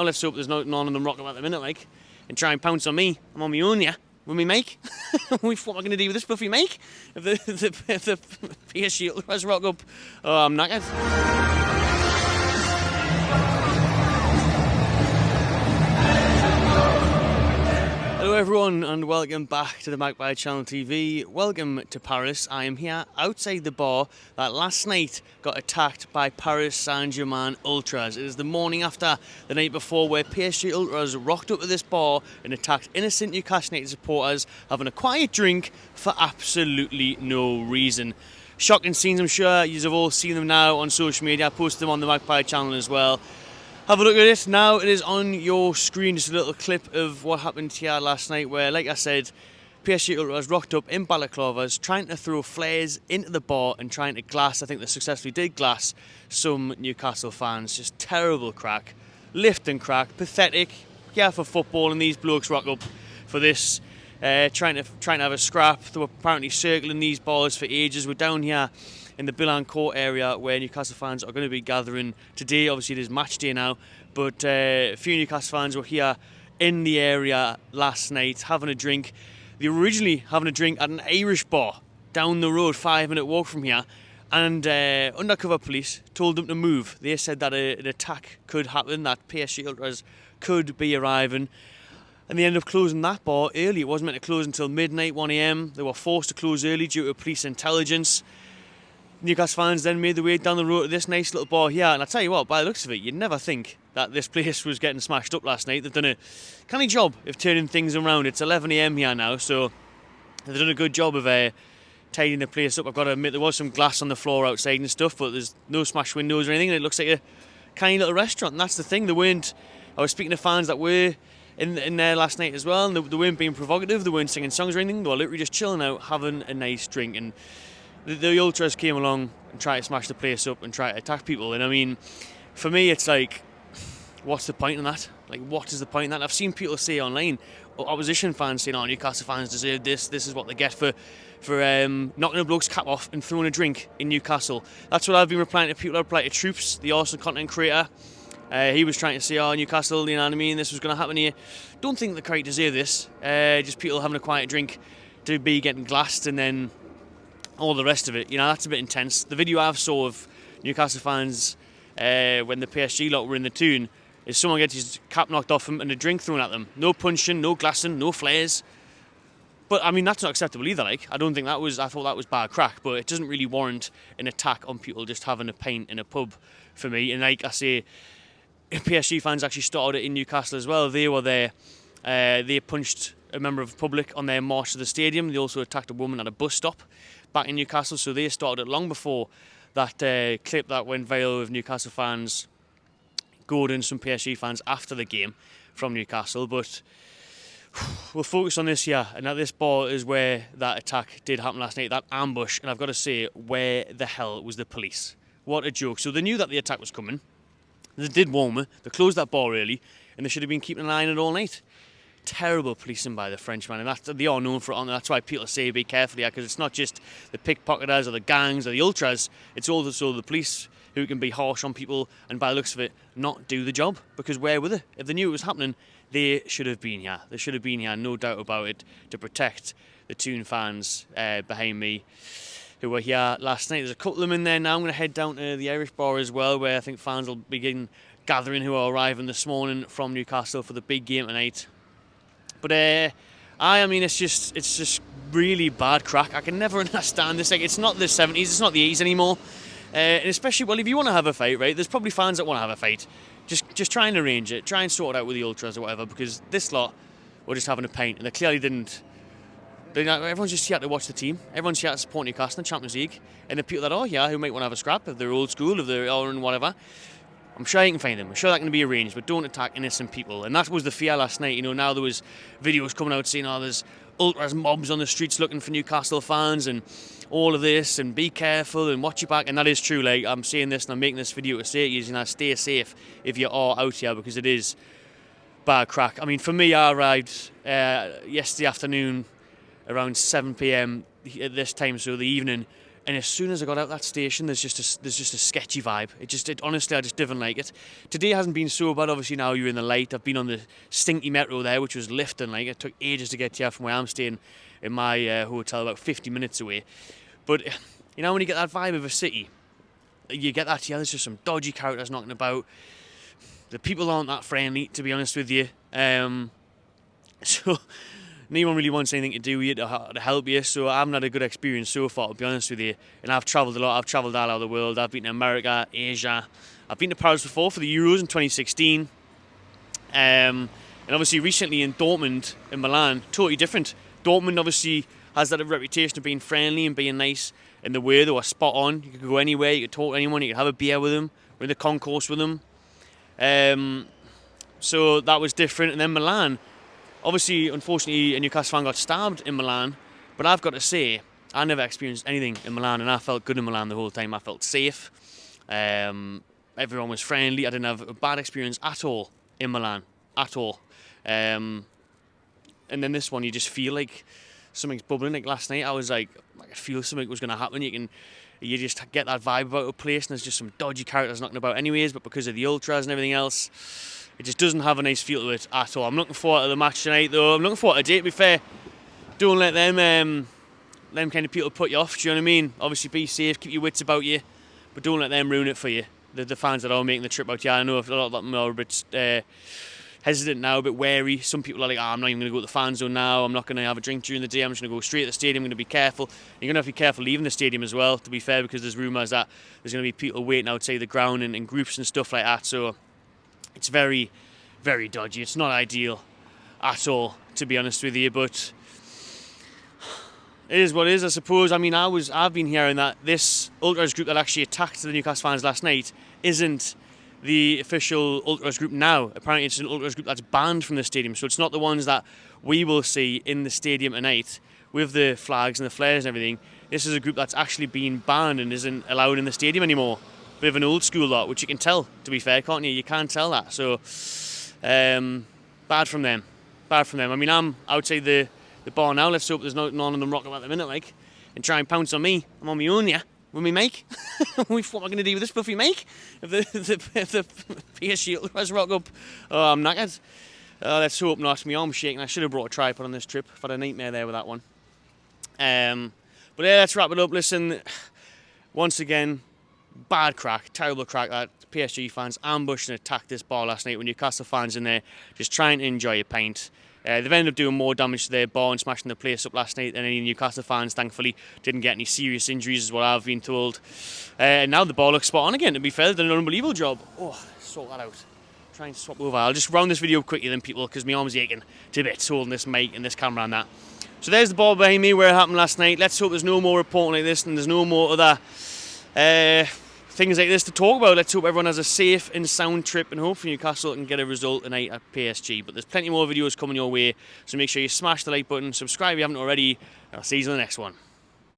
let's hope there's none of them rocking up at the minute, like, and try and pounce on me. I'm on my own, yeah. With me make. What am I going to do with this fluffy make? If the PSG Ultras rock up, oh, I'm knackered. Hello everyone and welcome back to the Magpie Channel TV. Welcome to Paris. I am here outside the bar that last night got attacked by Paris Saint-Germain Ultras. It is the morning after the night before where PSG Ultras rocked up to this bar and attacked innocent Newcastle United supporters having a quiet drink for absolutely no reason. Shocking scenes, I'm sure you have all seen them now on social media. I posted them on the Magpie Channel as well. Have a look at it. Now it is on your screen, just a little clip of what happened here last night where, like I said, PSG Ultras rocked up in balaclavas trying to throw flares into the bar and trying to glass, I think they successfully did glass, some Newcastle fans. Just terrible crack. Lift and crack. Pathetic. Yeah, for football, and these blokes rock up for this. Trying to have a scrap. They were apparently circling these bars for ages. We're down here in the Billancourt area where Newcastle fans are going to be gathering today. Obviously it is match day now, but a few Newcastle fans were here in the area last night having a drink. They were originally having a drink at an Irish bar down the road, 5-minute walk from here, and undercover police told them to move. They said that an attack could happen, that PSG Ultras could be arriving, and they ended up closing that bar early. It wasn't meant to close until midnight, 1 AM. They were forced to close early due to police intelligence. Newcastle fans then made their way down the road to this nice little bar here, and I tell you what, by the looks of it, you'd never think that this place was getting smashed up last night. They've done a canny job of turning things around. It's 11 AM here now, so they've done a good job of tidying the place up. I've got to admit, there was some glass on the floor outside and stuff, but there's no smashed windows or anything, and it looks like a canny little restaurant, and that's the thing. I was speaking to fans that were in there last night as well, and they weren't being provocative, they weren't singing songs or anything, they were literally just chilling out, having a nice drink, and the Ultras came along and tried to smash the place up and try to attack people. And I mean, for me, it's like, what's the point in that? Like, what is the point in that? I've seen people say online, opposition fans saying, oh, Newcastle fans deserve this is what they get for knocking a bloke's cap off and throwing a drink in Newcastle. That's what I've been replying to people. I replied to Troops, the Arsenal content creator. He was trying to say, oh, Newcastle, you know what I mean, this was going to happen here. Don't think the crowd deserve this. Just people having a quiet drink to be getting glassed and then all the rest of it, you know, that's a bit intense. The video I've saw of Newcastle fans when the PSG lot were in the tune is someone gets his cap knocked off him and a drink thrown at them. No punching, no glassing, no flares. But I mean, that's not acceptable either. Like, I thought that was bad crack, but it doesn't really warrant an attack on people just having a pint in a pub for me. And like I say, PSG fans actually started it in Newcastle as well. They were there. They punched a member of the public on their march to the stadium. They also attacked a woman at a bus stop back in Newcastle, so they started it long before that clip that went viral of Newcastle fans goading some PSG fans after the game from Newcastle. But we'll focus on this here, and at this bar is where that attack did happen last night, that ambush, and I've got to say, where the hell was the police? What a joke. So they knew that the attack was coming, they did warn me, they closed that bar early, and they should have been keeping an eye on it all night. Terrible policing by the Frenchman, and they are known for it. And that's why people say be careful here, because it's not just the pickpocketers or the gangs or the ultras, it's also the police who can be harsh on people and, by the looks of it, not do the job. Because where were they? If they knew it was happening, they should have been here. They should have been here, no doubt about it, to protect the Toon fans behind me who were here last night. There's a couple of them in there now. I'm going to head down to the Irish bar as well, where I think fans will begin gathering who are arriving this morning from Newcastle for the big game tonight. But I mean, it's just really bad crack. I can never understand this. Like, it's not the 70s, it's not the 80s anymore. And especially, well, if you want to have a fight, right, there's probably fans that want to have a fight. Just try and arrange it, try and sort it out with the ultras or whatever, because this lot were just having a pint, and they clearly didn't. Everyone's just here to watch the team. Everyone's here to support Newcastle in the Champions League. And the people that are here who might want to have a scrap, if they're old school, if they're in whatever, I'm sure you can find them. I'm sure that can be arranged, but don't attack innocent people. And that was the fear last night. You know, now there was videos coming out saying, oh, there's ultras mobs on the streets looking for Newcastle fans and all of this, and be careful and watch your back. And that is true. Like, I'm saying this and I'm making this video to say to you, stay safe if you are out here, because it is bad crack. I mean, for me, I arrived yesterday afternoon around 7 PM at this time, so the evening, And as soon as I got out that station, there's just a sketchy vibe. Honestly, I just didn't like it. Today hasn't been so bad. Obviously now you're in the light. I've been on the stinky metro there, which was lifting. Like, it took ages to get here from where I'm staying in my hotel, about 50 minutes away. But you know, when you get that vibe of a city, you get that here. There's just some dodgy characters knocking about. The people aren't that friendly, to be honest with you. So no one really wants anything to do with you to help you, so I haven't had a good experience so far, to be honest with you. And I've travelled a lot. I've travelled all over the world. I've been to America, Asia. I've been to Paris before for the Euros in 2016. And obviously recently in Dortmund, in Milan, totally different. Dortmund obviously has that reputation of being friendly and being nice, and the way they were spot on. You could go anywhere, you could talk to anyone, you could have a beer with them, or in the concourse with them. So that was different. And then Milan, obviously, unfortunately, a Newcastle fan got stabbed in Milan, but I've got to say, I never experienced anything in Milan, and I felt good in Milan the whole time. I felt safe. Everyone was friendly. I didn't have a bad experience at all in Milan, at all. And then this one, you just feel like something's bubbling. Like last night, I was like, I could feel something was going to happen. You just get that vibe about a place, and there's just some dodgy characters knocking about anyways, but because of the ultras and everything else, it just doesn't have a nice feel to it at all. I'm looking forward to the match tonight, though. I'm looking forward to today, to be fair. Don't let them kind of people put you off, do you know what I mean? Obviously, be safe, keep your wits about you, but don't let them ruin it for you. The fans that are making the trip out here, I know a lot of them are a bit hesitant now, a bit wary. Some people are like, I'm not even going to go to the fan zone now. I'm not going to have a drink during the day. I'm just going to go straight to the stadium. I'm going to be careful. You're going to have to be careful leaving the stadium as well, to be fair, because there's rumours that there's going to be people waiting outside the ground in groups and stuff like that. So it's very, very dodgy. It's not ideal at all, to be honest with you, but it is what it is, I suppose. I mean, I've been hearing that this ultras group that actually attacked the Newcastle fans last night isn't the official ultras group now. Apparently it's an ultras group that's banned from the stadium, so it's not the ones that we will see in the stadium tonight with the flags and the flares and everything. This is a group that's actually been banned and isn't allowed in the stadium anymore. Bit of an old school lot, which you can tell, to be fair, can't you? You can't tell that. So bad from them. I mean, I'm outside the bar now. Let's hope there's none of them rocking at the minute, like, and try and pounce on me. I'm on my own, yeah. With me make. What am I going to do with this fluffy make? If the PSG ultras rock up, oh, I'm knackered. Let's hope not. My arm's shaking. I should have brought a tripod on this trip. I've had a nightmare there with that one. But yeah, let's wrap it up. Listen, once again, bad crack, terrible crack that PSG fans ambushed and attacked this bar last night with Newcastle fans in there just trying to enjoy a pint. They've ended up doing more damage to their bar and smashing the place up last night than any Newcastle fans, thankfully. Didn't get any serious injuries, is what I've been told. And now the bar looks spot on again, to be fair. They've done an unbelievable job. Oh, sort that out. Try and swap over. I'll just round this video up quickly then, people, because my arm's aching to bits holding this mic and this camera and that. So there's the bar behind me where it happened last night. Let's hope there's no more reporting like this and there's no more other things like this to talk about. Let's hope everyone has a safe and sound trip, and hopefully Newcastle can get a result tonight at PSG. But there's plenty more videos coming your way, so make sure you smash the like button, subscribe if you haven't already, and I'll see you in the next one.